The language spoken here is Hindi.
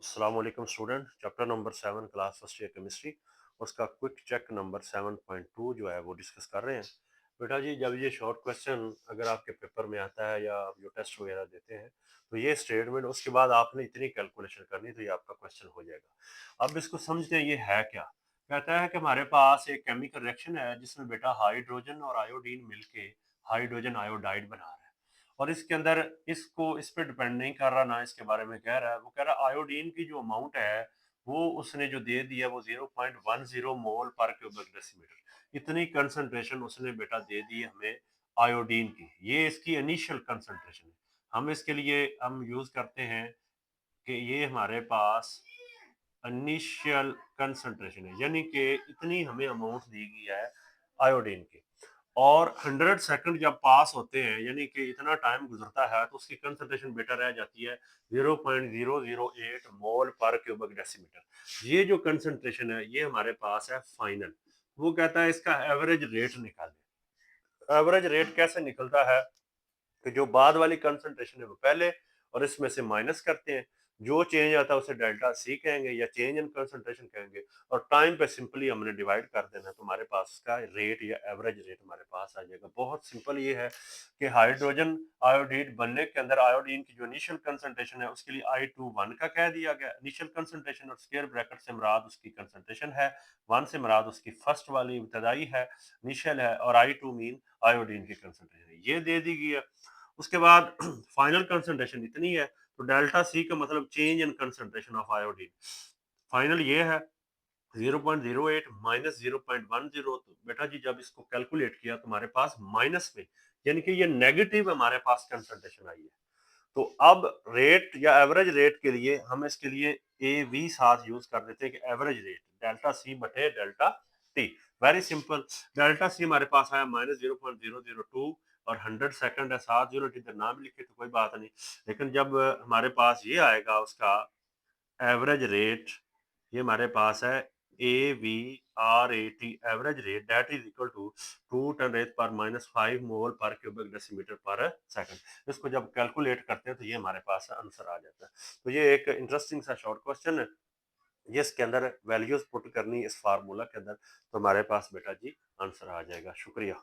अस्सलाम वालेकुम student. Chapter number 7 class first year chemistry उसका क्विक चेक नंबर 7.2 जो है वो डिस्कस कर रहे हैं। बेटा जी, जब ये शॉर्ट क्वेश्चन अगर आपके पेपर में आता है या आप जो टेस्ट वगैरह देते हैं तो ये स्टेटमेंट उसके बाद आपने इतनी कैलकुलेशन करनी तो ये आपका क्वेश्चन हो जाएगा। अब इसको समझते हैं ये है क्या। कहता है कि हमारे पास एक केमिकल रिएक्शन है जिसमें बेटा हाइड्रोजन और आयोडीन मिलके हाइड्रोजन आयोडाइड बना रहा है। और इसके अंदर इसको इस पे डिपेंड नहीं कर रहा, ना इसके बारे में कह रहा है। वो कह रहा है आयोडीन की जो अमाउंट है वो उसने जो दे दिया वो 0.10 मोल पर क्यूबिक डेसीमीटर। इतनी कंसंट्रेशन उसने बेटा दे दी हमें आयोडीन की। ये इसकी इनिशियल कंसंट्रेशन है। हम इसके लिए हम यूज करते हैं कि ये हमारे पास इनिशियल कंसंट्रेशन है, यानी कि इतनी हमें अमाउंट दी गई है आयोडीन की। और 100 सेकंड जब पास होते हैं, यानी कि इतना टाइम गुजरता है, तो उसकी कंसंट्रेशन बेटर रह जाती है 0.008 मोल पर क्यूबिक डेसीमीटर। ये जो कंसंट्रेशन है ये हमारे पास है फाइनल। वो कहता है इसका एवरेज रेट निकालें। एवरेज रेट कैसे निकलता है कि जो बाद वाली कंसंट्रेशन है वो पहले और इसमें से माइनस करते हैं। जो चेंज आता है उसे डेल्टा सी कहेंगे या चेंज इन कंसंट्रेशन कहेंगे। और टाइम पे सिंपली हमने डिवाइड कर देना है तो हमारे पास इसका रेट या एवरेज रेट हमारे पास आ जाएगा। बहुत सिंपल ये है कि हाइड्रोजन आयोडीन बनने के अंदर आयोडीन की जो इनिशियल कंसंट्रेशन है उसके लिए I21 का कह दिया गया इनिशियल कंसंट्रेशन, और स्क्वायर ब्रैकेट से मुराद उसकी कंसंट्रेशन है, 1 से मुराद उसकी फर्स्ट वाली इब्तदाई है, इनिशियल है, और I2 मीन आयोडीन की कंसंट्रेशन ये दे दी गई है। उसके बाद फाइनल कंसंट्रेशन इतनी है तो डेल्टा सी का मतलब change in concentration of iodine. Final ये है 0.08 माइनस 0.10। तो बेटा जी जब इसको कैलकुलेट किया तो हमारे पास माइनस में, यानी कि ये नेगेटिव हमारे पास कंसंट्रेशन आई है। तो अब रेट या एवरेज रेट के लिए हम इसके लिए ए वी साथ यूज कर देते हैं कि एवरेज रेट डेल्टा सी बटे delta T. Very simple. Delta C हमारे पास आया -0.002 और 100 सेकंड है, 7 यूनिट इधर ना भी लिखे तो कोई बात नहीं। लेकिन जब हमारे पास ये आएगा उसका एवरेज रेट, ये हमारे पास है A V R A T average rate that is equal to 2 × 10⁻⁵ mole per cubic decimetre पर सेकंड। इसको जब कैलकुलेट करते हैं तो ये हमारे पास आंसर आ जाता है। तो ये एक इंटरेस्टिंग सा शॉर्ट क्वेश्चन है। ये इसके अंदर वैल्यूज पुट करनी इस फार्मूला के अंदर तो हमारे पास बेटा जी आंसर आ जाएगा। शुक्रिया।